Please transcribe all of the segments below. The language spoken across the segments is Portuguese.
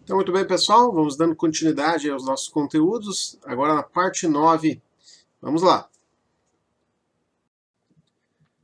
Então, muito bem, pessoal, vamos dando continuidade aos nossos conteúdos. Agora na parte 9, vamos lá.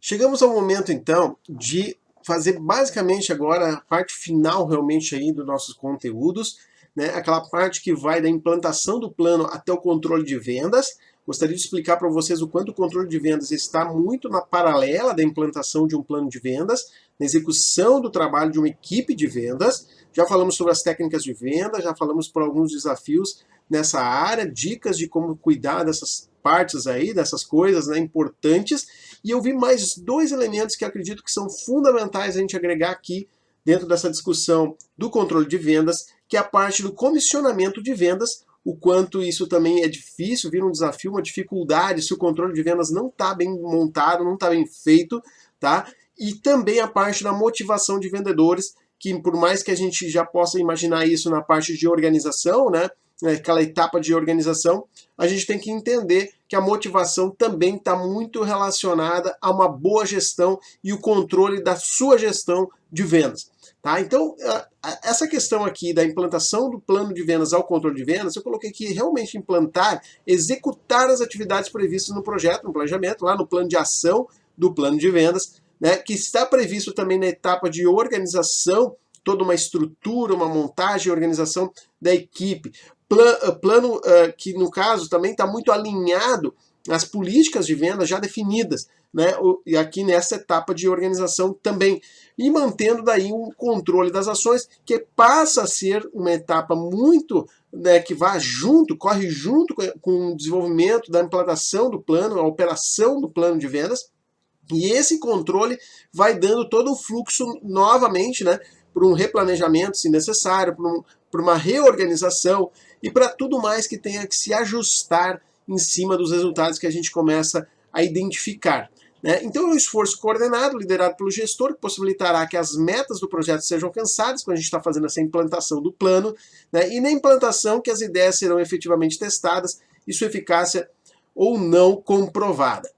Chegamos ao momento, então, de fazer basicamente agora a parte final realmente aí dos nossos conteúdos, né? Aquela parte que vai da implantação do plano até o controle de vendas. Gostaria de explicar para vocês o quanto o controle de vendas está muito na paralela da implantação de um plano de vendas, na execução do trabalho de uma equipe de vendas. Já falamos sobre as técnicas de venda, já falamos por alguns desafios nessa área, dicas de como cuidar dessas partes aí, dessas coisas, né, importantes. E eu vi mais dois elementos que acredito que são fundamentais a gente agregar aqui dentro dessa discussão do controle de vendas, que é a parte do comissionamento de vendas, o quanto isso também é difícil, vira um desafio, uma dificuldade se o controle de vendas não está bem montado, não está bem feito, tá? E também a parte da motivação de vendedores, que por mais que a gente já possa imaginar isso na parte de organização, né? Aquela etapa de organização, a gente tem que entender que a motivação também está muito relacionada a uma boa gestão e o controle da sua gestão de vendas. Tá? Então, essa questão aqui da implantação do plano de vendas ao controle de vendas, eu coloquei que realmente implantar, executar as atividades previstas no projeto, no planejamento, lá no plano de ação do plano de vendas, né, que está previsto também na etapa de organização, toda uma estrutura, uma montagem e organização da equipe. Plano que, no caso, também está muito alinhado às políticas de venda já definidas, né? E aqui nessa etapa de organização também. E mantendo daí um controle das ações, que passa a ser uma etapa muito, né, que vai junto, corre junto com o desenvolvimento da implantação do plano, a operação do plano de vendas. E esse controle vai dando todo o fluxo novamente, né, para um replanejamento, se necessário, para uma reorganização e para tudo mais que tenha que se ajustar em cima dos resultados que a gente começa a identificar. Né? Então é um esforço coordenado, liderado pelo gestor, que possibilitará que as metas do projeto sejam alcançadas quando a gente está fazendo essa implantação do plano, né? E na implantação que as ideias serão efetivamente testadas e sua eficácia ou não comprovada.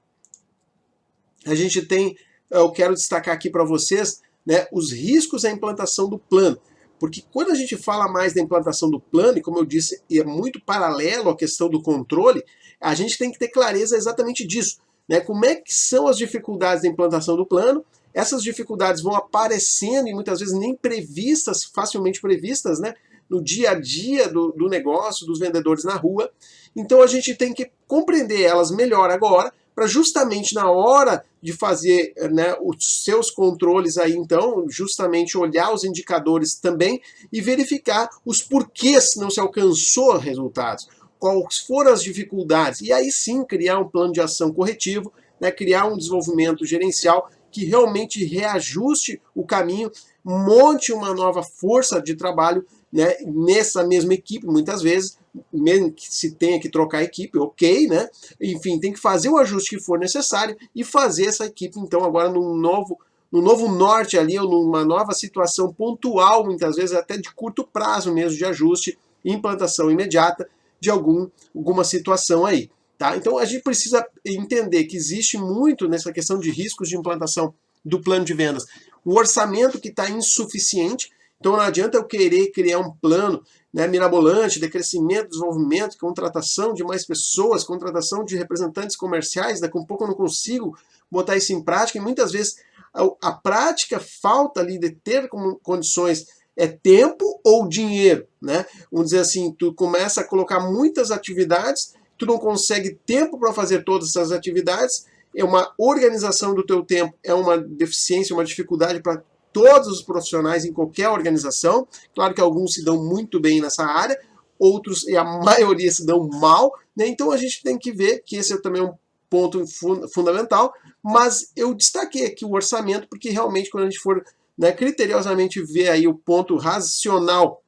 A gente tem, eu quero destacar aqui para vocês, né, os riscos da implantação do plano. Porque quando a gente fala mais da implantação do plano, e como eu disse, é muito paralelo à questão do controle, a gente tem que ter clareza exatamente disso. Né? Como é que são as dificuldades da implantação do plano? Essas dificuldades vão aparecendo e muitas vezes nem previstas, facilmente previstas, né? No dia a dia do negócio, dos vendedores na rua. Então a gente tem que compreender elas melhor agora, para justamente na hora de fazer, né, os seus controles aí, então, justamente olhar os indicadores também e verificar os porquês não se alcançou resultados, quais foram as dificuldades, e aí sim criar um plano de ação corretivo, né, criar um desenvolvimento gerencial que realmente reajuste o caminho, monte uma nova força de trabalho, né, nessa mesma equipe, muitas vezes, mesmo que se tenha que trocar a equipe, ok, né? Enfim, tem que fazer o ajuste que for necessário e fazer essa equipe, então, agora no novo norte ali, ou numa nova situação pontual, muitas vezes até de curto prazo mesmo, de ajuste, implantação imediata de alguma situação aí. Tá? Então a gente precisa entender que existe muito nessa questão de riscos de implantação do plano de vendas. O orçamento que está insuficiente, então não adianta eu querer criar um plano, né, mirabolante de crescimento, desenvolvimento, contratação de mais pessoas, contratação de representantes comerciais, daqui a um pouco eu não consigo botar isso em prática, e muitas vezes a prática falta ali de ter condições é tempo ou dinheiro, né? Vamos dizer assim, tu começa a colocar muitas atividades, tu não consegue tempo para fazer todas essas atividades, é uma organização do teu tempo, é uma deficiência, uma dificuldade para todos os profissionais em qualquer organização. Claro que alguns se dão muito bem nessa área, outros e a maioria se dão mal, né? Então a gente tem que ver que esse é também um ponto fundamental, mas eu destaquei aqui o orçamento, porque realmente quando a gente for, né, criteriosamente ver aí o ponto racional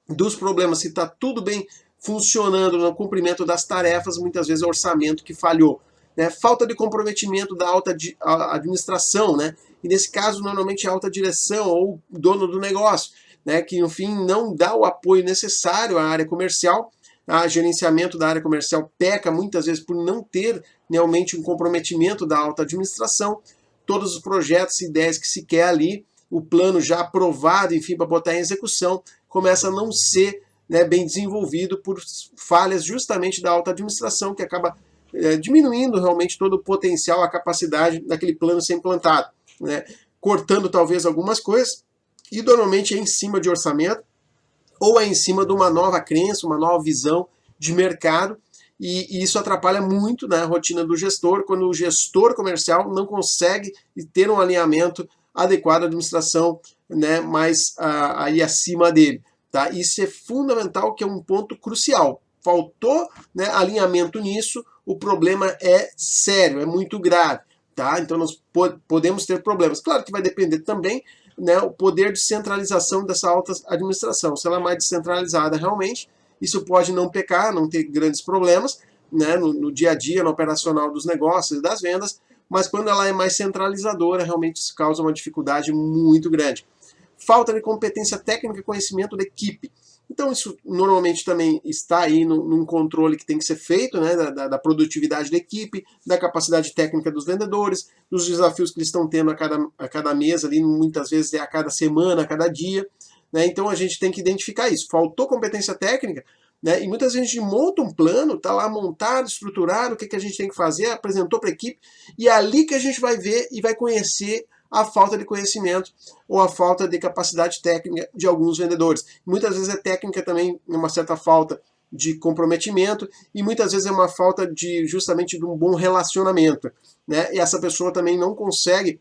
dos problemas, se está tudo bem funcionando no cumprimento das tarefas, muitas vezes é o orçamento que falhou. Né? Falta de comprometimento da alta administração, né? E nesse caso, normalmente é a alta direção ou dono do negócio, né? Que no fim não dá o apoio necessário à área comercial. O gerenciamento da área comercial peca muitas vezes por não ter realmente um comprometimento da alta administração. Todos os projetos e ideias que se quer ali, o plano já aprovado, enfim, para botar em execução, começa a não ser, né, bem desenvolvido por falhas justamente da alta administração, que acaba diminuindo realmente todo o potencial, a capacidade daquele plano ser implantado, né, cortando talvez algumas coisas, e normalmente é em cima de orçamento, ou é em cima de uma nova crença, uma nova visão de mercado, e isso atrapalha muito, né, a rotina do gestor, quando o gestor comercial não consegue ter um alinhamento adequado à administração, né, mais aí acima dele. Tá? Isso é fundamental, que é um ponto crucial. Faltou, né, alinhamento nisso, o problema é sério, é muito grave. Tá? Então nós podemos ter problemas. Claro que vai depender também, né, o poder de centralização dessa alta administração. Se ela é mais descentralizada realmente, isso pode não pecar, não ter grandes problemas, né, no dia a dia, no operacional dos negócios e das vendas, mas quando ela é mais centralizadora, realmente isso causa uma dificuldade muito grande. Falta de competência técnica e conhecimento da equipe. Então isso normalmente também está aí num controle que tem que ser feito, né, da produtividade da equipe, da capacidade técnica dos vendedores, dos desafios que eles estão tendo a cada mês, ali, muitas vezes é a cada semana, a cada dia. Né, então a gente tem que identificar isso. Faltou competência técnica, né, e muitas vezes a gente monta um plano, está lá montado, estruturado, o que a gente tem que fazer, apresentou para a equipe, e é ali que a gente vai ver e vai conhecer a falta de conhecimento ou a falta de capacidade técnica de alguns vendedores. Muitas vezes é técnica também, uma certa falta de comprometimento, e muitas vezes é uma falta de justamente de um bom relacionamento. Né? E essa pessoa também não consegue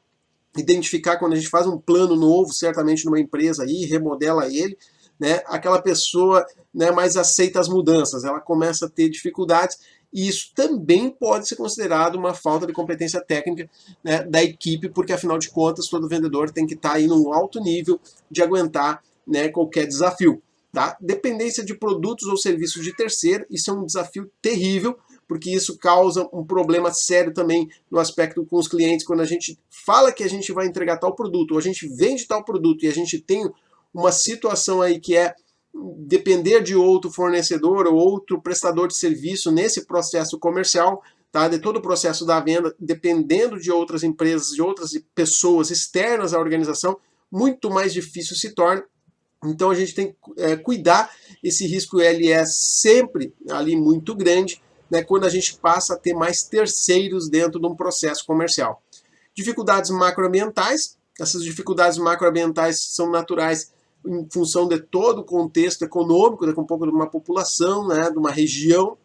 identificar, quando a gente faz um plano novo, certamente numa empresa aí, remodela ele, né? Aquela pessoa, né, mais aceita as mudanças, ela começa a ter dificuldades, e isso também pode ser considerado uma falta de competência técnica, né, da equipe, porque afinal de contas todo vendedor tem que estar aí num alto nível de aguentar, né, qualquer desafio. Tá? Dependência de produtos ou serviços de terceiro, isso é um desafio terrível, porque isso causa um problema sério também no aspecto com os clientes. Quando a gente fala que a gente vai entregar tal produto, ou a gente vende tal produto, e a gente tem uma situação aí que é depender de outro fornecedor ou outro prestador de serviço nesse processo comercial, tá? De todo o processo da venda, dependendo de outras empresas, de outras pessoas externas à organização, muito mais difícil se torna. Então a gente tem que cuidar, esse risco ele é sempre ali muito grande, né, quando a gente passa a ter mais terceiros dentro de um processo comercial. Dificuldades macroambientais, essas dificuldades macroambientais são naturais em função de todo o contexto econômico, um pouco de uma população, né, de uma região,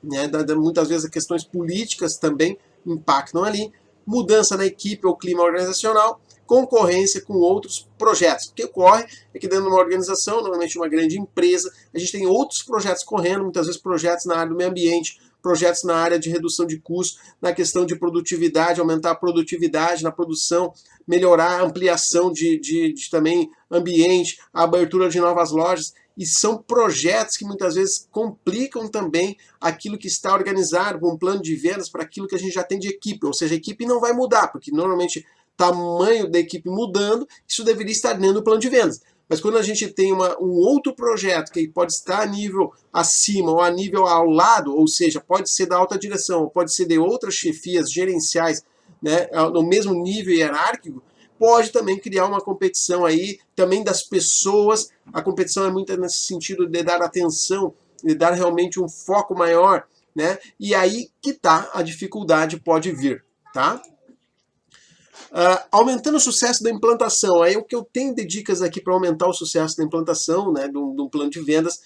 né, muitas vezes questões políticas também impactam ali, mudança na equipe ou clima organizacional, concorrência com outros projetos. O que ocorre é que dentro de uma organização, normalmente uma grande empresa, a gente tem outros projetos correndo, muitas vezes projetos na área do meio ambiente, projetos na área de redução de custos, na questão de produtividade, aumentar a produtividade na produção, melhorar a ampliação de também ambiente, a abertura de novas lojas, e são projetos que muitas vezes complicam também aquilo que está organizado, com um plano de vendas para aquilo que a gente já tem de equipe, ou seja, a equipe não vai mudar, porque normalmente tamanho da equipe mudando, isso deveria estar dentro do plano de vendas. Mas quando a gente tem um outro projeto que pode estar a nível acima ou a nível ao lado, ou seja, pode ser da alta direção, ou pode ser de outras chefias gerenciais, né, no mesmo nível hierárquico, pode também criar uma competição aí, também das pessoas. A competição é muito nesse sentido de dar atenção, de dar realmente um foco maior, né? E aí que tá, a dificuldade pode vir, tá? Aumentando o sucesso da implantação, aí o que eu tenho de dicas aqui para aumentar o sucesso da implantação, né, de um plano de vendas,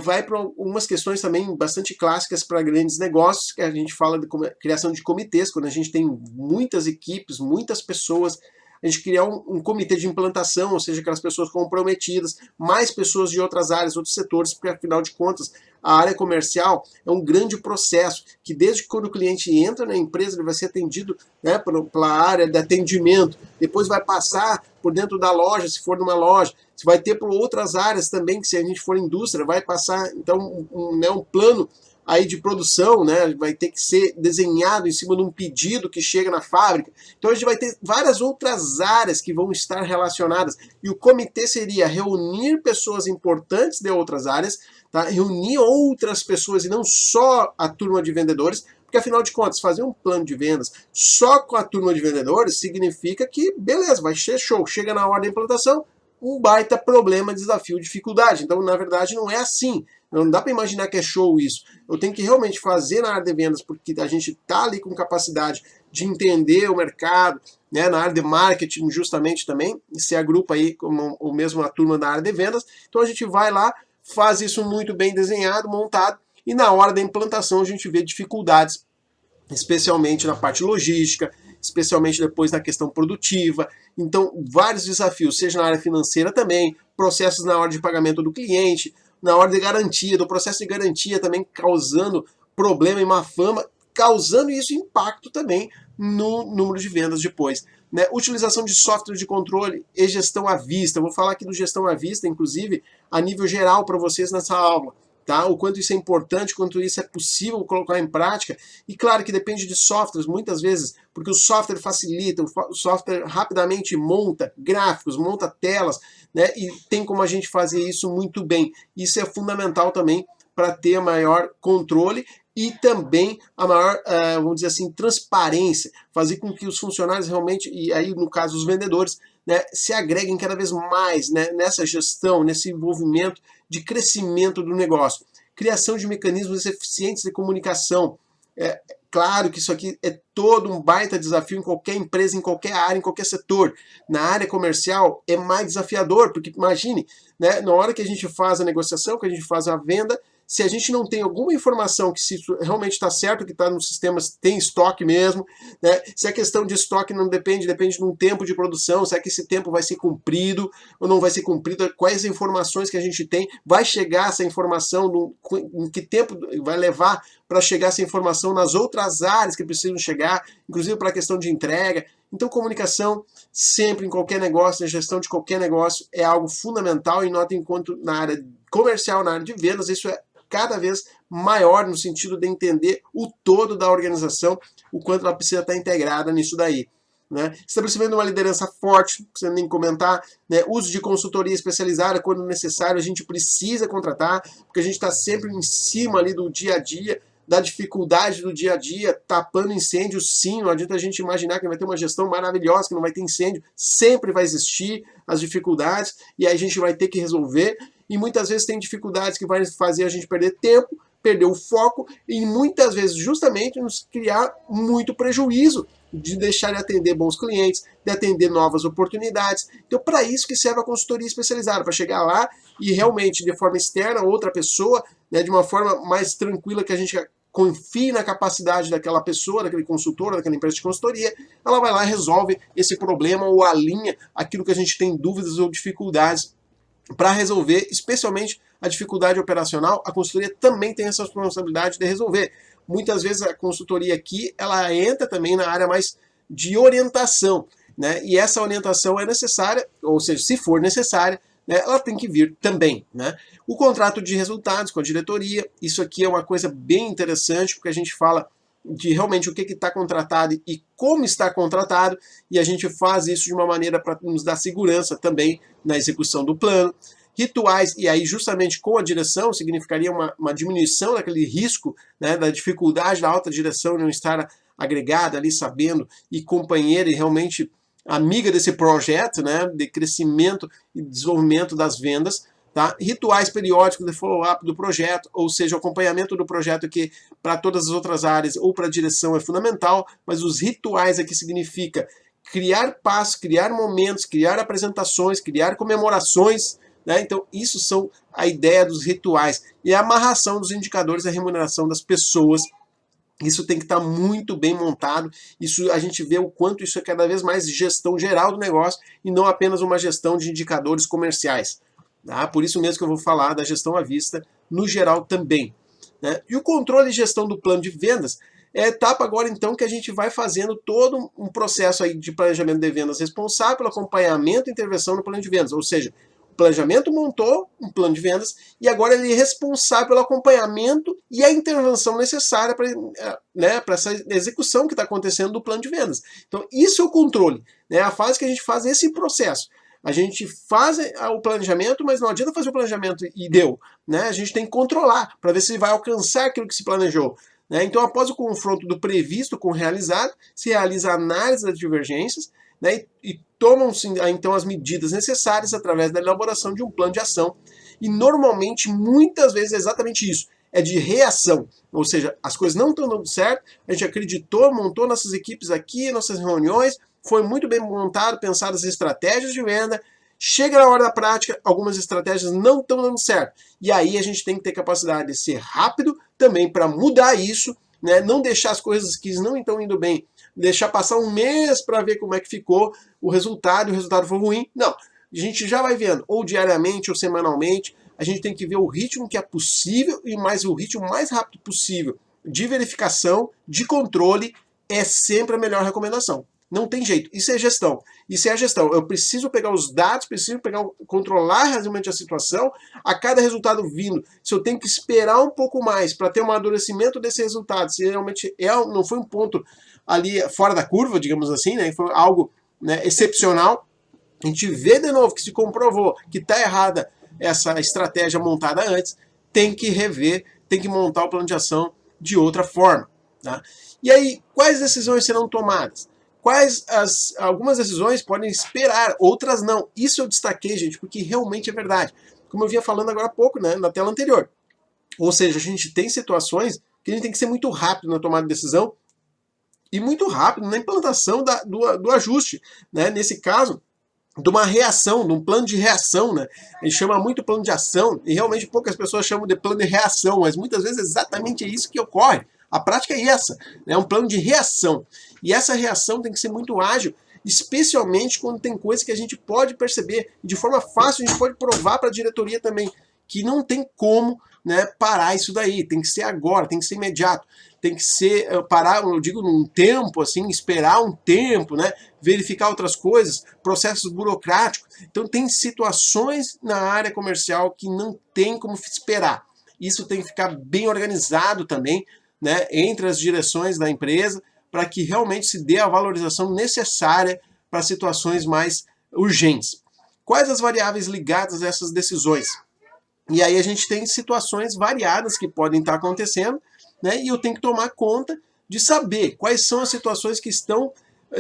vai para algumas questões também bastante clássicas para grandes negócios, que a gente fala de criação de comitês, quando a gente tem muitas equipes, muitas pessoas, a gente criar um comitê de implantação, ou seja, aquelas pessoas comprometidas, mais pessoas de outras áreas, outros setores, porque afinal de contas, a área comercial é um grande processo, que desde quando o cliente entra na empresa, ele vai ser atendido, né, pela área de atendimento, depois vai passar por dentro da loja, se for numa loja, se vai ter por outras áreas também, que se a gente for indústria, vai passar, então, um plano aí de produção, né, vai ter que ser desenhado em cima de um pedido que chega na fábrica. Então a gente vai ter várias outras áreas que vão estar relacionadas, e o comitê seria reunir pessoas importantes de outras áreas, tá? Reunir outras pessoas e não só a turma de vendedores, porque afinal de contas, fazer um plano de vendas só com a turma de vendedores significa que, beleza, vai ser show, chega na hora da implantação, um baita problema, desafio, dificuldade. Então, na verdade, não é assim. Não dá para imaginar que é show isso. Eu tenho que realmente fazer na área de vendas, porque a gente está ali com capacidade de entender o mercado, né, na área de marketing justamente também, e se agrupa aí como o mesmo a turma da área de vendas. Então a gente vai lá, faz isso muito bem desenhado, montado, e na hora da implantação a gente vê dificuldades, especialmente na parte logística, especialmente depois na questão produtiva. Então, vários desafios, seja na área financeira também, processos na hora de pagamento do cliente, na hora de garantia, do processo de garantia também causando problema e má fama, causando isso impacto também no número de vendas depois. Né? Utilização de software de controle e gestão à vista. Eu vou falar aqui do gestão à vista, inclusive, a nível geral para vocês nessa aula. Tá? O quanto isso é importante, o quanto isso é possível colocar em prática. E claro que depende de softwares, muitas vezes, porque o software facilita, o software rapidamente monta gráficos, monta telas, né? E tem como a gente fazer isso muito bem. Isso é fundamental também para ter maior controle e também a maior, vamos dizer assim, transparência, fazer com que os funcionários realmente, e aí no caso os vendedores, né, se agreguem cada vez mais, né, nessa gestão, nesse envolvimento de crescimento do negócio. Criação de mecanismos eficientes de comunicação. Claro que isso aqui é todo um baita desafio em qualquer empresa, em qualquer área, em qualquer setor. Na área comercial é mais desafiador, porque imagine, né, na hora que a gente faz a negociação, que a gente faz a venda, se a gente não tem alguma informação que se isso realmente está certo, que está nos sistemas, tem estoque mesmo, né? Se a questão de estoque não depende de um tempo de produção, será que esse tempo vai ser cumprido ou não vai ser cumprido, quais informações que a gente tem, vai chegar essa informação, em que tempo vai levar para chegar essa informação nas outras áreas que precisam chegar, inclusive para a questão de entrega. Então, comunicação, sempre em qualquer negócio, na gestão de qualquer negócio, é algo fundamental e nota enquanto na área comercial, na área de vendas, isso é cada vez maior no sentido de entender o todo da organização, o quanto ela precisa estar integrada nisso daí. Né? Estabelecimento de uma liderança forte, não precisa nem comentar, né? Uso de consultoria especializada quando necessário, a gente precisa contratar, porque a gente está sempre em cima ali do dia a dia, da dificuldade do dia a dia, tapando incêndio, sim, não adianta a gente imaginar que vai ter uma gestão maravilhosa, que não vai ter incêndio, sempre vai existir as dificuldades, e aí a gente vai ter que resolver, e muitas vezes tem dificuldades que vai fazer a gente perder tempo, perder o foco, e muitas vezes justamente nos criar muito prejuízo, de deixar de atender bons clientes, de atender novas oportunidades. Então, para isso que serve a consultoria especializada, para chegar lá e realmente, de forma externa, outra pessoa, né, de uma forma mais tranquila, que a gente confie na capacidade daquela pessoa, daquele consultor, daquela empresa de consultoria, ela vai lá e resolve esse problema ou alinha aquilo que a gente tem dúvidas ou dificuldades para resolver, especialmente a dificuldade operacional, a consultoria também tem essa responsabilidade de resolver. Muitas vezes a consultoria aqui, ela entra também na área mais de orientação, né? E essa orientação é necessária, ou seja, se for necessária, né, ela tem que vir também, né? O contrato de resultados com a diretoria, isso aqui é uma coisa bem interessante, porque a gente fala de realmente o que está contratado e como está contratado, e a gente faz isso de uma maneira para nos dar segurança também na execução do plano. Rituais, e aí justamente com a direção, significaria uma diminuição daquele risco, né, da dificuldade da alta direção não estar agregada ali, sabendo, e companheira e realmente amiga desse projeto, né, de crescimento e desenvolvimento das vendas. Tá? Rituais periódicos de follow-up do projeto, ou seja, o acompanhamento do projeto que para todas as outras áreas ou para a direção é fundamental, mas os rituais aqui significa criar passos, criar momentos, criar apresentações, criar comemorações, né? Então isso são a ideia dos rituais e a amarração dos indicadores da remuneração das pessoas. Isso tem que estar muito bem montado, isso a gente vê o quanto isso é cada vez mais gestão geral do negócio e não apenas uma gestão de indicadores comerciais. Tá? Por isso mesmo que eu vou falar da gestão à vista no geral também. Né? E o controle e gestão do plano de vendas é a etapa agora então que a gente vai fazendo todo um processo aí de planejamento de vendas responsável pelo acompanhamento e intervenção no plano de vendas. Ou seja, o planejamento montou um plano de vendas e agora ele é responsável pelo acompanhamento e a intervenção necessária para, né, para essa execução que está acontecendo do plano de vendas. Então isso é o controle, né? A fase que a gente faz esse processo. A gente faz o planejamento, mas não adianta fazer o planejamento e deu. Né? A gente tem que controlar para ver se vai alcançar aquilo que se planejou. Né? Então, após o confronto do previsto com o realizado, se realiza a análise das divergências, né, e tomam-se então as medidas necessárias através da elaboração de um plano de ação. E normalmente, muitas vezes, é exatamente isso. É de reação. Ou seja, as coisas não estão dando certo, a gente acreditou, montou nossas equipes aqui, nossas reuniões, foi muito bem montado, pensado as estratégias de venda, chega na hora da prática, algumas estratégias não estão dando certo. E aí a gente tem que ter capacidade de ser rápido também para mudar isso, né? Não deixar as coisas que não estão indo bem, deixar passar um mês para ver como é que ficou o resultado foi ruim. Não, a gente já vai vendo, ou diariamente ou semanalmente, a gente tem que ver o ritmo que é possível e mais o ritmo mais rápido possível de verificação, de controle, é sempre a melhor recomendação. Não tem jeito. Isso é gestão. Isso é a gestão. Eu preciso pegar os dados, preciso controlar realmente a situação. A cada resultado vindo, se eu tenho que esperar um pouco mais para ter um amadurecimento desse resultado, se realmente não foi um ponto ali fora da curva, digamos assim, né, foi algo, né, excepcional, a gente vê de novo que se comprovou que está errada essa estratégia montada antes, tem que rever, tem que montar o plano de ação de outra forma. Tá? E aí, quais decisões serão tomadas? Algumas decisões podem esperar, outras não. Isso eu destaquei, gente, porque realmente é verdade. Como eu vinha falando agora há pouco, né, na tela anterior. Ou seja, a gente tem situações que a gente tem que ser muito rápido na tomada de decisão e muito rápido na implantação do ajuste. Né? Nesse caso, de uma reação, de um plano de reação, né? A gente chama muito plano de ação, e realmente poucas pessoas chamam de plano de reação, mas muitas vezes é exatamente isso que ocorre. A prática é essa, né? É um plano de reação. E essa reação tem que ser muito ágil, especialmente quando tem coisas que a gente pode perceber, de forma fácil a gente pode provar para a diretoria também, que não tem como, né, parar isso daí, tem que ser agora, tem que ser imediato, tem que ser, parar, eu digo, num tempo, assim, esperar um tempo, né, verificar outras coisas, processos burocráticos. Então tem situações na área comercial que não tem como esperar. Isso tem que ficar bem organizado também, né, entre as direções da empresa, para que realmente se dê a valorização necessária para situações mais urgentes. Quais as variáveis ligadas a essas decisões? E aí a gente tem situações variadas que podem estar acontecendo, né? E eu tenho que tomar conta de saber quais são as situações que estão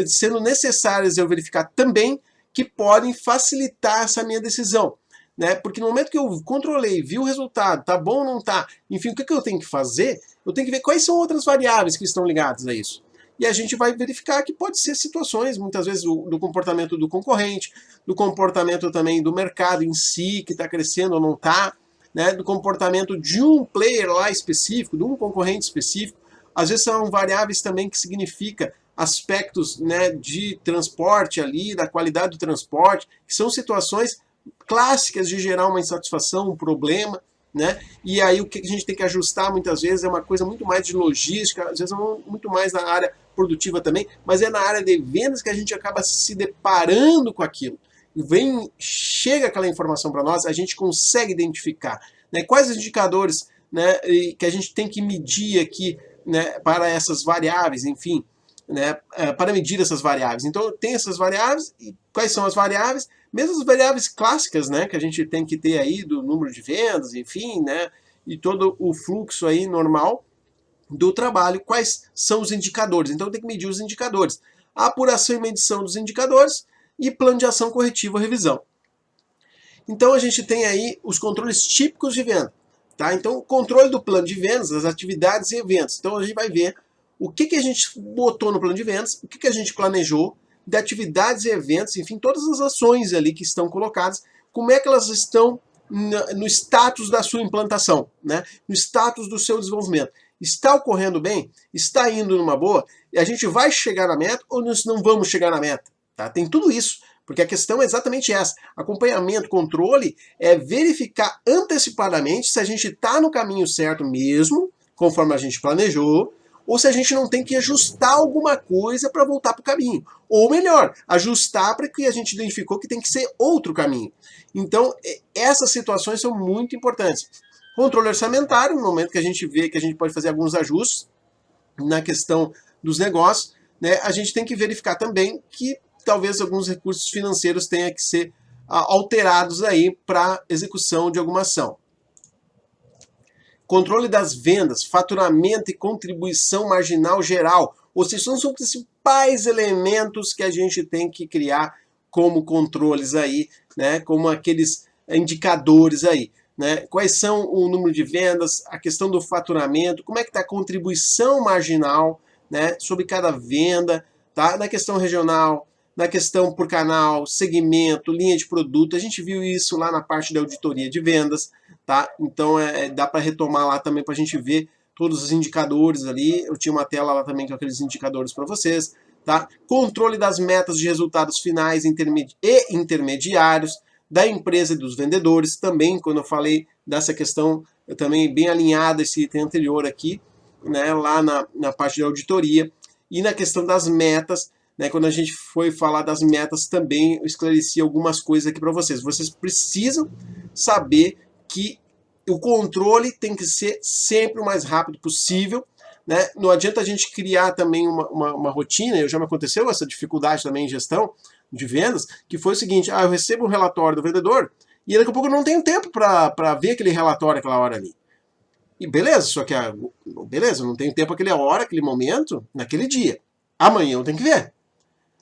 sendo necessárias eu verificar também, que podem facilitar essa minha decisão. Né? Porque no momento que eu controlei, vi o resultado, tá bom ou não tá, enfim, o que eu tenho que fazer? Eu tenho que ver quais são outras variáveis que estão ligadas a isso. E a gente vai verificar que pode ser situações, muitas vezes, do comportamento do concorrente, do comportamento também do mercado em si, que está crescendo ou não está, né, do comportamento de um player lá específico, de um concorrente específico. Às vezes são variáveis também que significa aspectos, né, de transporte ali, da qualidade do transporte, que são situações clássicas de gerar uma insatisfação, um problema, né? E aí o que a gente tem que ajustar muitas vezes é uma coisa muito mais de logística, às vezes muito mais na área produtiva também, mas é na área de vendas que a gente acaba se deparando com aquilo. Chega aquela informação para nós, a gente consegue identificar, né, quais os indicadores, né, que a gente tem que medir aqui, né, para essas variáveis, enfim, né, para medir essas variáveis. Então tem essas variáveis, e quais são as variáveis? Mesmo as variáveis clássicas, né, que a gente tem que ter aí do número de vendas, enfim, né, e todo o fluxo aí normal do trabalho, quais são os indicadores. Então tem que medir os indicadores. A apuração e medição dos indicadores e plano de ação corretiva revisão. Então a gente tem aí os controles típicos de venda. Tá? Então o controle do plano de vendas, das atividades e eventos. Então a gente vai ver o que a gente botou no plano de vendas, o que a gente planejou, de atividades e eventos, enfim, todas as ações ali que estão colocadas, como é que elas estão no status da sua implantação, né? No status do seu desenvolvimento. Está ocorrendo bem? Está indo numa boa? E a gente vai chegar na meta ou nós não vamos chegar na meta? Tá? Tem tudo isso, porque a questão é exatamente essa. Acompanhamento, controle, é verificar antecipadamente se a gente está no caminho certo mesmo, conforme a gente planejou, ou se a gente não tem que ajustar alguma coisa para voltar para o caminho. Ou melhor, ajustar para que a gente identificou que tem que ser outro caminho. Então, essas situações são muito importantes. Controle orçamentário, no momento que a gente vê que a gente pode fazer alguns ajustes na questão dos negócios, né, a gente tem que verificar também que talvez alguns recursos financeiros tenham que ser alterados aí para execução de alguma ação. Controle das vendas, faturamento e contribuição marginal geral. Ou seja, são os principais principais elementos que a gente tem que criar como controles aí, né? Como aqueles indicadores aí, né? Quais são o número de vendas, a questão do faturamento, como é que está a contribuição marginal, né? Sobre cada venda, tá? Na questão regional, na questão por canal, segmento, linha de produto, a gente viu isso lá na parte da auditoria de vendas, tá? Então dá para retomar lá também para a gente ver todos os indicadores ali. Eu tinha uma tela lá também com aqueles indicadores para vocês, tá? Controle das metas de resultados finais e intermediários da empresa e dos vendedores. Também, quando eu falei dessa questão, eu também bem alinhado esse item anterior aqui, né? Lá na parte da auditoria. E na questão das metas, né, quando a gente foi falar das metas também, eu esclareci algumas coisas aqui para vocês. Vocês precisam saber que o controle tem que ser sempre o mais rápido possível, né? Não adianta a gente criar também uma rotina, já me aconteceu essa dificuldade também em gestão de vendas, que foi o seguinte, eu recebo um relatório do vendedor e daqui a pouco eu não tenho tempo para ver aquele relatório aquela hora ali. E beleza, só que beleza, eu não tenho tempo aquela hora, aquele momento, naquele dia. Amanhã eu tenho que ver.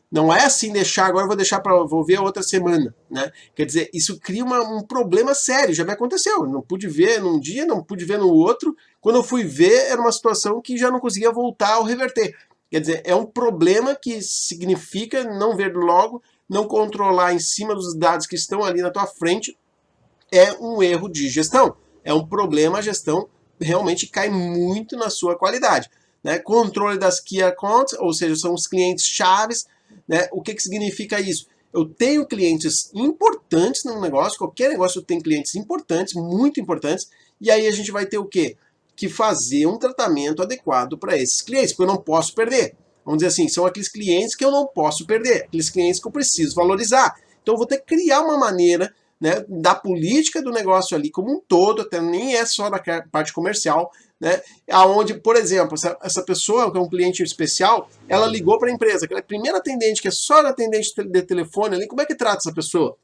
Não é assim deixar, agora eu vou ver a outra semana, né? Quer dizer, isso cria um problema sério, já me aconteceu. Eu não pude ver num dia, não pude ver no outro. Quando eu fui ver, era uma situação que já não conseguia voltar ou reverter. Quer dizer, é um problema que significa não ver logo, não controlar em cima dos dados que estão ali na tua frente, é um erro de gestão. É um problema, a gestão realmente cai muito na sua qualidade. Né? Controle das Key Accounts, ou seja, são os clientes chaves. Né? O que significa isso? Eu tenho clientes importantes no negócio, qualquer negócio tem clientes importantes, muito importantes, e aí a gente vai ter o quê? Que fazer um tratamento adequado para esses clientes, porque eu não posso perder. Vamos dizer assim, são aqueles clientes que eu não posso perder, aqueles clientes que eu preciso valorizar. Então eu vou ter que criar uma maneira, né, da política do negócio ali como um todo, até nem é só da parte comercial, né, aonde, por exemplo, essa pessoa que é um cliente especial, ela ligou para a empresa, aquela primeira atendente que é só atendente de telefone ali, como é que trata essa pessoa?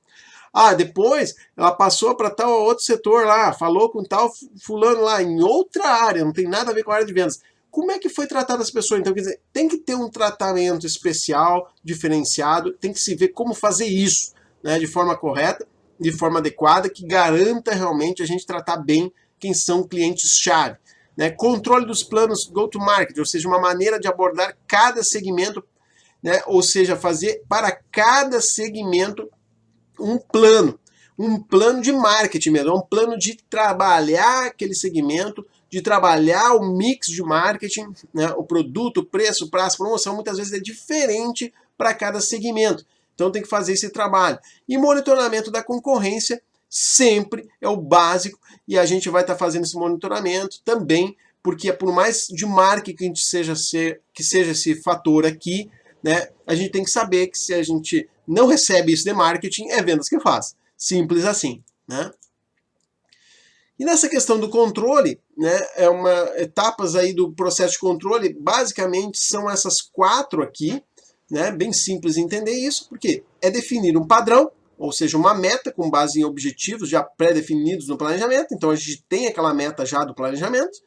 Depois ela passou para tal outro setor lá, falou com tal fulano lá, em outra área, não tem nada a ver com a área de vendas. Como é que foi tratada essa pessoa? Então, quer dizer, tem que ter um tratamento especial, diferenciado, tem que se ver como fazer isso, né, de forma correta, de forma adequada, que garanta realmente a gente tratar bem quem são clientes-chave. Né? Controle dos planos go-to-market, ou seja, uma maneira de abordar cada segmento, né? Ou seja, fazer para cada segmento um plano de marketing mesmo, é um plano de trabalhar aquele segmento, de trabalhar o mix de marketing, né? O produto, o preço, prazo, promoção, muitas vezes é diferente para cada segmento. Então tem que fazer esse trabalho. E monitoramento da concorrência sempre é o básico, e a gente vai estar fazendo esse monitoramento também, porque por mais de marketing que seja esse fator aqui, né, a gente tem que saber que se a gente não recebe isso de marketing, é vendas que faz. Simples assim, né? E nessa questão do controle, né, etapas aí do processo de controle, basicamente são essas 4 aqui, né, bem simples entender isso, porque é definir um padrão, ou seja, uma meta com base em objetivos já pré-definidos no planejamento, então a gente tem aquela meta já do planejamento,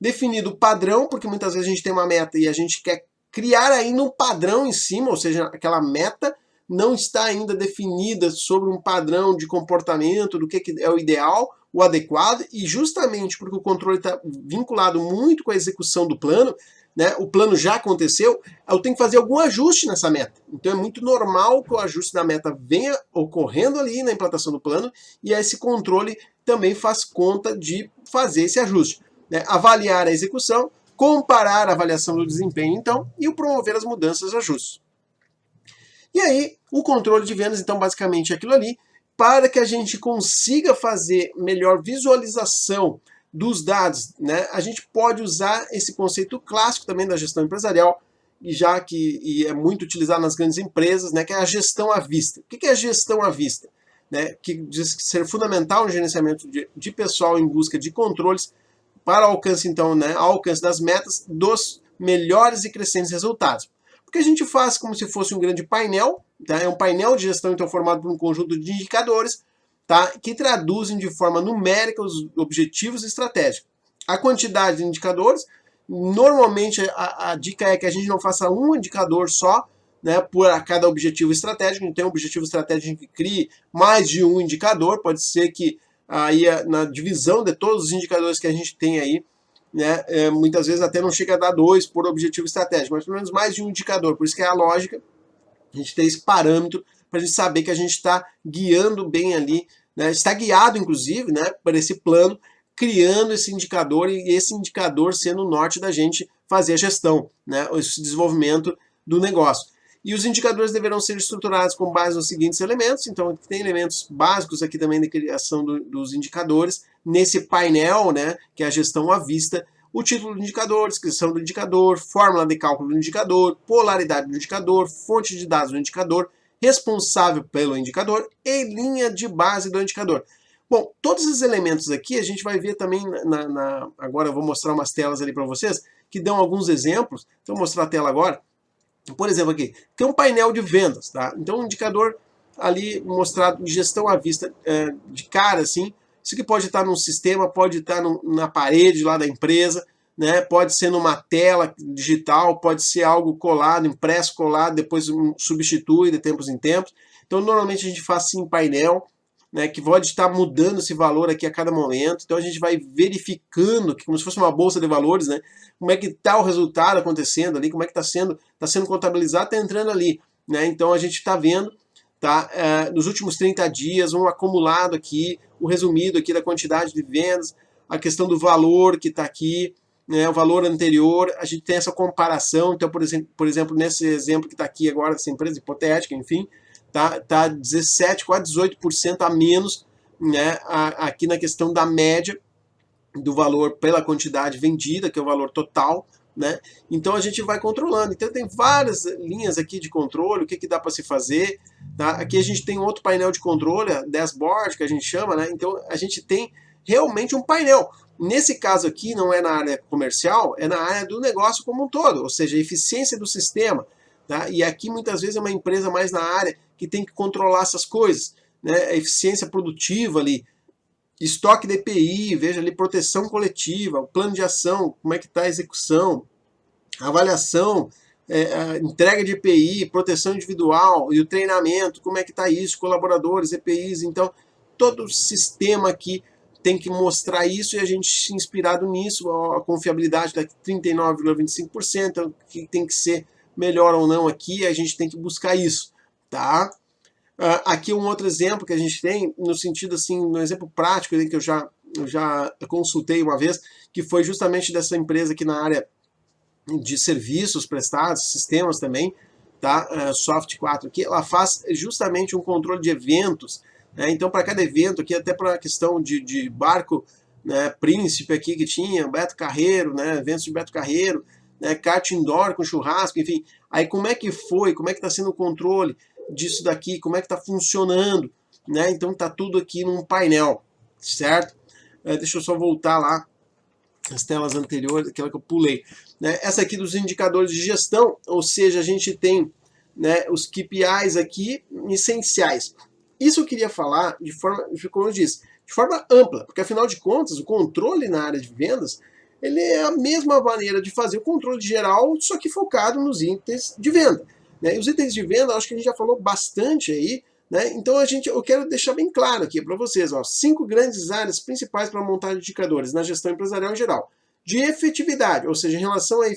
definido o padrão, porque muitas vezes a gente tem uma meta e a gente quer criar ainda um padrão em cima, ou seja, aquela meta não está ainda definida sobre um padrão de comportamento, do que é o ideal, o adequado, e justamente porque o controle está vinculado muito com a execução do plano, né, o plano já aconteceu, eu tenho que fazer algum ajuste nessa meta. Então é muito normal que o ajuste da meta venha ocorrendo ali na implantação do plano, e esse controle também faz conta de fazer esse ajuste. Né, avaliar a execução, comparar a avaliação do desempenho, então, e o promover as mudanças e ajustes. E aí, o controle de vendas, então, basicamente é aquilo ali, para que a gente consiga fazer melhor visualização dos dados, né? A gente pode usar esse conceito clássico também da gestão empresarial, e é muito utilizado nas grandes empresas, né? Que é a gestão à vista. O que é a gestão à vista? Né? Que diz ser fundamental no gerenciamento de pessoal em busca de controles para alcance, então, né, alcance das metas dos melhores e crescentes resultados. Porque a gente faz como se fosse um grande painel, tá? É um painel de gestão, então, formado por um conjunto de indicadores, tá? Que traduzem de forma numérica os objetivos estratégicos. A quantidade de indicadores Normalmente a dica é que a gente não faça um indicador só, né, por cada objetivo estratégico. A gente tem um objetivo estratégico que crie mais de um indicador, pode ser que aí na divisão de todos os indicadores que a gente tem aí, né, muitas vezes até não chega a dar 2 por objetivo estratégico, mas pelo menos mais de um indicador. Por isso que é a lógica, a gente tem esse parâmetro para a gente saber que a gente está guiando bem ali, né, está guiado inclusive, né, para esse plano, criando esse indicador e esse indicador sendo o norte da gente fazer a gestão, né, esse desenvolvimento do negócio. E os indicadores deverão ser estruturados com base nos seguintes elementos. Então, tem elementos básicos aqui também da criação dos indicadores. Nesse painel, né, que é a gestão à vista, o título do indicador, descrição do indicador, fórmula de cálculo do indicador, polaridade do indicador, fonte de dados do indicador, responsável pelo indicador e linha de base do indicador. Bom, todos esses elementos aqui a gente vai ver também agora eu vou mostrar umas telas ali para vocês que dão alguns exemplos. Então, vou mostrar a tela agora. Por exemplo, aqui, tem um painel de vendas, tá? Então, um indicador ali mostrado de gestão à vista de cara, assim. Isso aqui pode estar num sistema, pode estar na parede lá da empresa, né? Pode ser numa tela digital, pode ser algo colado, impresso, colado, depois substitui de tempos em tempos. Então, normalmente a gente faz assim em painel, né, que pode estar mudando esse valor aqui a cada momento. Então a gente vai verificando, como se fosse uma bolsa de valores, né, como é que está o resultado acontecendo ali, como é que está sendo contabilizado, está entrando ali. Né, então a gente está vendo, tá, nos últimos 30 dias, um acumulado aqui, o resumido aqui da quantidade de vendas, a questão do valor que está aqui, né, o valor anterior, a gente tem essa comparação. Então, por exemplo, nesse exemplo que está aqui agora, dessa empresa hipotética, enfim, tá 17, quase 18% a menos, né, aqui na questão da média do valor pela quantidade vendida, que é o valor total, né? Então a gente vai controlando. Então tem várias linhas aqui de controle, o que dá para se fazer, tá? Aqui a gente tem outro painel de controle, dashboard, que a gente chama, né? Então a gente tem realmente um painel. Nesse caso aqui não é na área comercial, é na área do negócio como um todo, ou seja, a eficiência do sistema. Tá? E aqui muitas vezes é uma empresa mais na área que tem que controlar essas coisas, né? A eficiência produtiva ali, estoque de EPI, veja ali proteção coletiva, o plano de ação, como é que está a execução, avaliação, a entrega de EPI, proteção individual e o treinamento, como é que está isso, colaboradores, EPIs. Então todo o sistema aqui tem que mostrar isso e a gente inspirado nisso, a confiabilidade da 39,25%, que tem que ser melhor ou não aqui, a gente tem que buscar isso, tá? Aqui um outro exemplo que a gente tem, no sentido assim, no exemplo prático que eu já consultei uma vez, que foi justamente dessa empresa aqui na área de serviços prestados, sistemas também, tá? Soft 4 aqui, ela faz justamente um controle de eventos, né? Então para cada evento aqui, até para a questão de barco, né, Príncipe aqui que tinha, Beto Carreiro, né, eventos de Beto Carreiro, né, kart indoor com churrasco, enfim. Aí como é que foi, como é que está sendo o controle disso daqui, como é que está funcionando, né? Então tá tudo aqui num painel, certo? Deixa eu só voltar lá as telas anteriores, aquela que eu pulei. Né? Essa aqui dos indicadores de gestão, ou seja, a gente tem, né, os KPIs aqui essenciais. Isso eu queria falar de forma, como eu disse, de forma ampla, porque afinal de contas, o controle na área de vendas, ele é a mesma maneira de fazer o controle geral, só que focado nos itens de venda. Né? E os itens de venda, acho que a gente já falou bastante aí, né? Então eu quero deixar bem claro aqui para vocês, ó, 5 grandes áreas principais para montar indicadores na gestão empresarial em geral. De efetividade, ou seja, em relação à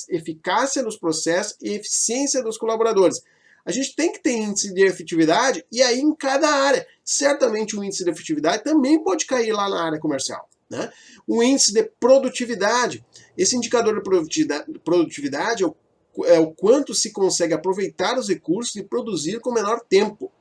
eficácia dos processos e eficiência dos colaboradores. A gente tem que ter índice de efetividade e aí em cada área. Certamente o índice de efetividade também pode cair lá na área comercial. Né? O índice de produtividade. Esse indicador de produtividade é o quanto se consegue aproveitar os recursos e produzir com menor tempo.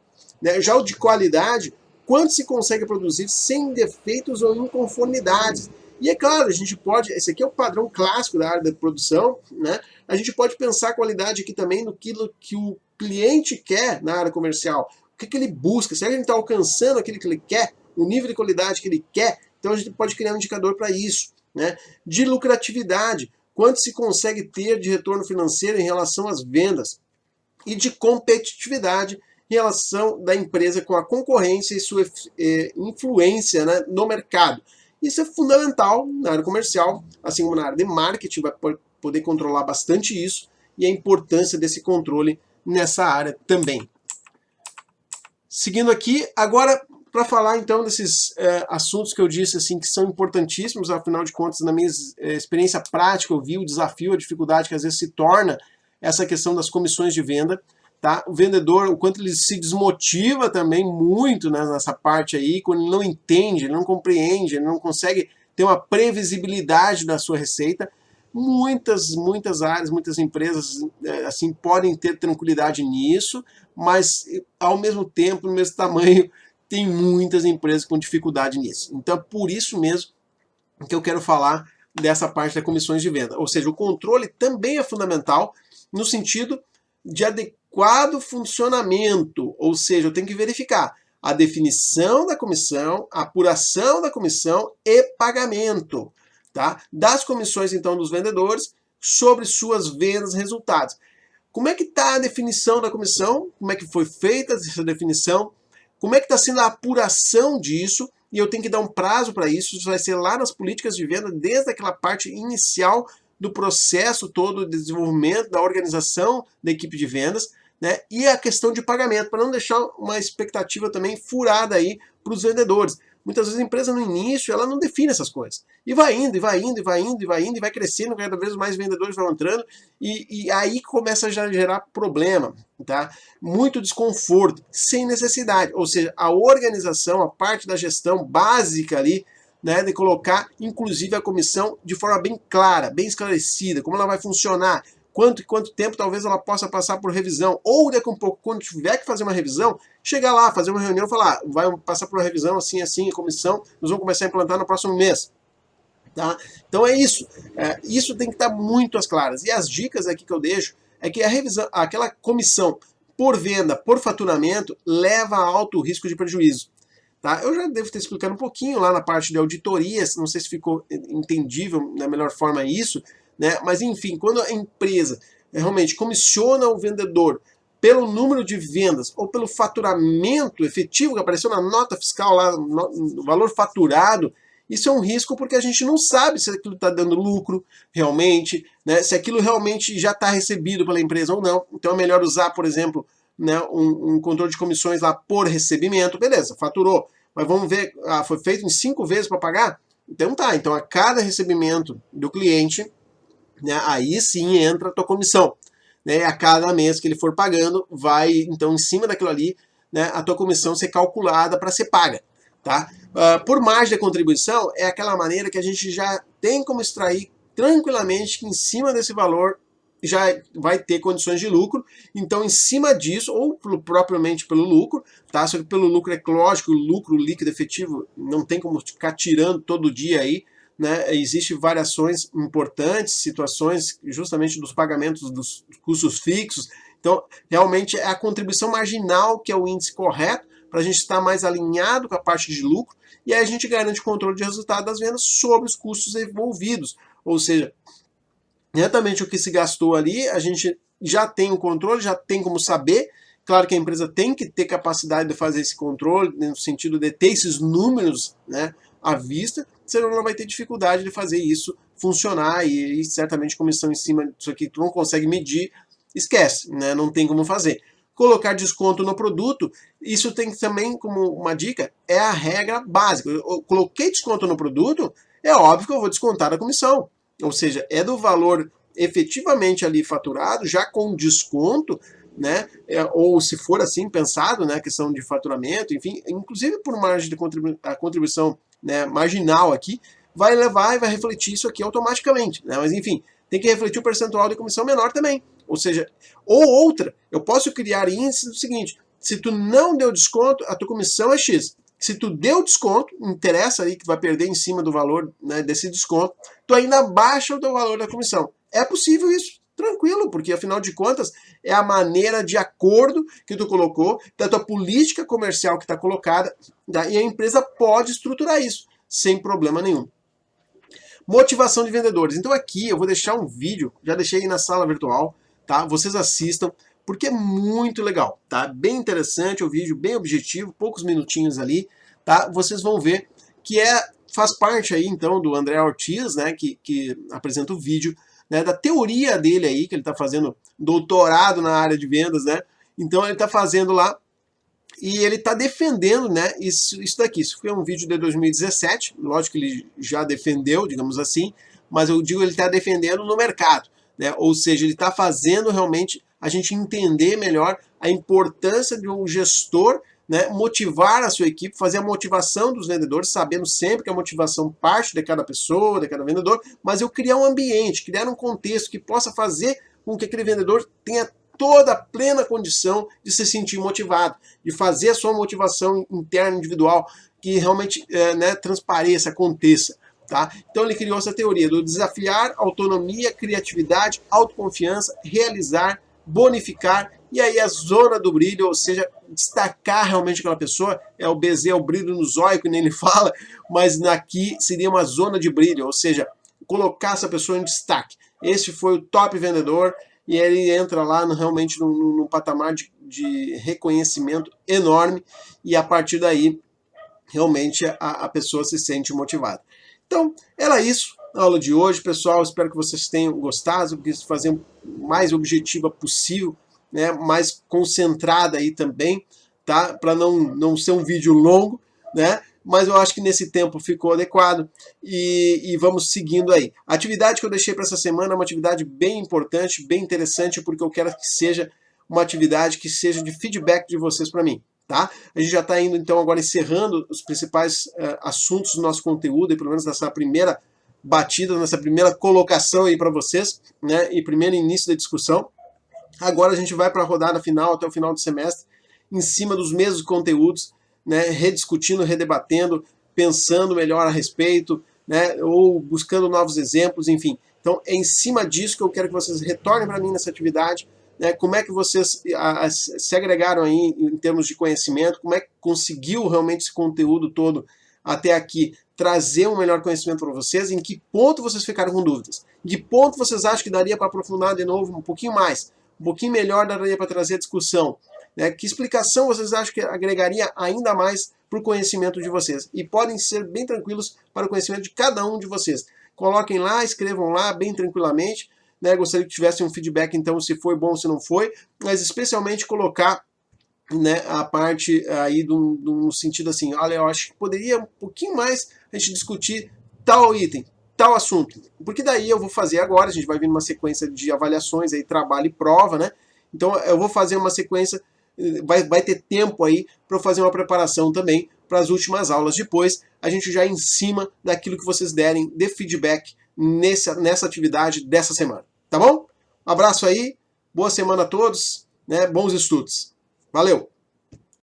Né? Já o de qualidade, quanto se consegue produzir sem defeitos ou inconformidades. E é claro, a gente pode, esse aqui é o padrão clássico da área da produção, né? A gente pode pensar a qualidade aqui também no que o cliente quer na área comercial. O que ele busca? Será que ele está alcançando aquilo que ele quer? O nível de qualidade que ele quer? Então a gente pode criar um indicador para isso. Né? De lucratividade, quanto se consegue ter de retorno financeiro em relação às vendas. E de competitividade, em relação da empresa com a concorrência e sua influência, né, no mercado. Isso é fundamental na área comercial, assim como na área de marketing, vai poder controlar bastante isso e a importância desse controle nessa área também. Seguindo aqui, agora para falar então desses assuntos que eu disse assim que são importantíssimos, afinal de contas, na minha experiência prática, eu vi o desafio, a dificuldade que às vezes se torna essa questão das comissões de venda. Tá? O vendedor, o quanto ele se desmotiva também muito, né, nessa parte aí, quando ele não entende, ele não compreende, ele não consegue ter uma previsibilidade da sua receita. Muitas áreas, muitas empresas assim podem ter tranquilidade nisso, mas ao mesmo tempo, no mesmo tamanho, tem muitas empresas com dificuldade nisso. Então, por isso mesmo que eu quero falar dessa parte das comissões de venda. Ou seja, o controle também é fundamental no sentido de adequado funcionamento, ou seja, eu tenho que verificar a definição da comissão, a apuração da comissão e pagamento, tá? Das comissões, então, dos vendedores sobre suas vendas e resultados. Como é que está a definição da comissão? Como é que foi feita essa definição? Como é que está sendo a apuração disso? E eu tenho que dar um prazo para isso. Isso vai ser lá nas políticas de venda, desde aquela parte inicial do processo todo de desenvolvimento, da organização da equipe de vendas, né? E a questão de pagamento, para não deixar uma expectativa também furada aí para os vendedores. Muitas vezes a empresa no início, ela não define essas coisas. E vai indo, e vai indo, e vai indo, e vai indo, e vai crescendo, cada vez mais vendedores vão entrando, e aí começa a já gerar problema, tá? Muito desconforto, sem necessidade. Ou seja, a organização, a parte da gestão básica ali, né, de colocar, inclusive, a comissão de forma bem clara, bem esclarecida, como ela vai funcionar, quanto tempo talvez ela possa passar por revisão, ou daqui a um pouco, quando tiver que fazer uma revisão, chegar lá, fazer uma reunião e falar, vai passar por uma revisão assim, assim, a comissão, nós vamos começar a implantar no próximo mês. Tá? Então é isso. Isso tem que estar muito às claras. E as dicas aqui que eu deixo é que a revisão, aquela comissão por venda, por faturamento, leva a alto risco de prejuízo. Tá? Eu já devo ter explicado um pouquinho lá na parte de auditoria, não sei se ficou entendível da melhor forma isso, né? Mas enfim, quando a empresa realmente comissiona o vendedor pelo número de vendas ou pelo faturamento efetivo que apareceu na nota fiscal lá, no valor faturado, isso é um risco porque a gente não sabe se aquilo está dando lucro realmente, né? Se aquilo realmente já está recebido pela empresa ou não. Então é melhor usar, por exemplo, né, um controle de comissões lá por recebimento, beleza, faturou, mas vamos ver, foi feito em 5 vezes para pagar? Então tá, então a cada recebimento do cliente, né, aí sim entra a tua comissão, né, a cada mês que ele for pagando, vai então em cima daquilo ali, né, a tua comissão ser calculada para ser paga, tá? Por margem de contribuição é aquela maneira que a gente já tem como extrair tranquilamente que em cima desse valor já vai ter condições de lucro, então em cima disso, ou propriamente pelo lucro, tá? Só que pelo lucro é lógico, o lucro líquido efetivo não tem como ficar tirando todo dia aí, né? Existem variações importantes, situações justamente dos pagamentos dos custos fixos, então realmente é a contribuição marginal que é o índice correto, para a gente estar mais alinhado com a parte de lucro, e aí a gente garante controle de resultado das vendas sobre os custos envolvidos, ou seja, diretamente o que se gastou ali, a gente já tem o controle, já tem como saber. Claro que a empresa tem que ter capacidade de fazer esse controle, no sentido de ter esses números, né, à vista, senão ela vai ter dificuldade de fazer isso funcionar e certamente comissão em cima disso aqui tu não consegue medir, esquece, né, não tem como fazer. Colocar desconto no produto, isso tem também como uma dica, é a regra básica. Eu coloquei desconto no produto, é óbvio que eu vou descontar a comissão. Ou seja, é do valor efetivamente ali faturado, já com desconto, né? Ou se for assim pensado, né? Questão de faturamento, enfim, inclusive por margem de contribuição, né, marginal aqui, vai levar e vai refletir isso aqui automaticamente, né? Mas enfim, tem que refletir o percentual de comissão menor também. Ou seja, ou outra, eu posso criar índice do seguinte: se tu não deu desconto, a tua comissão é X. Se tu deu desconto, interessa aí que vai perder em cima do valor, né, desse desconto, tu ainda baixa o teu valor da comissão. É possível isso, tranquilo, porque afinal de contas é a maneira de acordo que tu colocou, da tua política comercial que está colocada, tá? E a empresa pode estruturar isso, sem problema nenhum. Motivação de vendedores. Então aqui eu vou deixar um vídeo, já deixei aí na sala virtual, tá? Vocês assistam, porque é muito legal, tá? Bem interessante, o vídeo bem objetivo, poucos minutinhos ali, tá? Vocês vão ver que é faz parte aí, então, do André Ortiz, né, que apresenta o vídeo, né, da teoria dele aí, que ele está fazendo doutorado na área de vendas, né? Então ele está fazendo lá e ele está defendendo, né, isso daqui. Isso foi um vídeo de 2017, lógico que ele já defendeu, digamos assim, mas eu digo ele está defendendo no mercado, né? Ou seja, ele está fazendo realmente a gente entender melhor a importância de um gestor, né, motivar a sua equipe, fazer a motivação dos vendedores, sabendo sempre que a motivação parte de cada pessoa, de cada vendedor, mas eu criar um ambiente, criar um contexto que possa fazer com que aquele vendedor tenha toda a plena condição de se sentir motivado, de fazer a sua motivação interna, individual, que realmente né, transpareça, aconteça. Tá? Então ele criou essa teoria do desafiar, autonomia, criatividade, autoconfiança, realizar, bonificar, e aí a zona do brilho, ou seja, destacar realmente aquela pessoa, é o BZ, é o brilho no zóio, que nem ele fala, mas aqui seria uma zona de brilho, ou seja, colocar essa pessoa em destaque. Esse foi o top vendedor, e ele entra lá realmente num patamar de reconhecimento enorme, e a partir daí, realmente a pessoa se sente motivada. Então, era isso na aula de hoje, pessoal. Espero que vocês tenham gostado, quis fazer o mais objetiva possível, né, mais concentrada aí também, tá? Para não ser um vídeo longo, né? Mas eu acho que nesse tempo ficou adequado e vamos seguindo aí. A atividade que eu deixei para essa semana é uma atividade bem importante, bem interessante, porque eu quero que seja uma atividade que seja de feedback de vocês para mim. Tá? A gente já está indo então agora encerrando os principais assuntos do nosso conteúdo, e pelo menos nessa primeira batida, nessa primeira colocação aí para vocês, né? E primeiro início da discussão. Agora a gente vai para a rodada final, até o final do semestre, em cima dos mesmos conteúdos, né, rediscutindo, redebatendo, pensando melhor a respeito, né, ou buscando novos exemplos, enfim. Então é em cima disso que eu quero que vocês retornem para mim nessa atividade, né, como é que vocês se agregaram aí em termos de conhecimento, como é que conseguiu realmente esse conteúdo todo até aqui trazer um melhor conhecimento para vocês, em que ponto vocês ficaram com dúvidas, em que ponto vocês acham que daria para aprofundar de novo um pouquinho mais, um pouquinho melhor daria para trazer a discussão, né? Que explicação vocês acham que agregaria ainda mais para o conhecimento de vocês? E podem ser bem tranquilos para o conhecimento de cada um de vocês. Coloquem lá, escrevam lá bem tranquilamente, né? Gostaria que tivesse um feedback, então, se foi bom ou se não foi, mas especialmente colocar, né, a parte aí no sentido assim, olha, eu acho que poderia um pouquinho mais a gente discutir tal item, tal assunto, porque daí eu vou fazer agora, a gente vai vir numa sequência de avaliações, aí trabalho e prova, né, então eu vou fazer uma sequência, vai ter tempo aí para eu fazer uma preparação também para as últimas aulas, depois a gente já em cima daquilo que vocês derem de feedback nessa atividade dessa semana, tá bom? Um abraço aí, boa semana a todos, né, bons estudos. Valeu!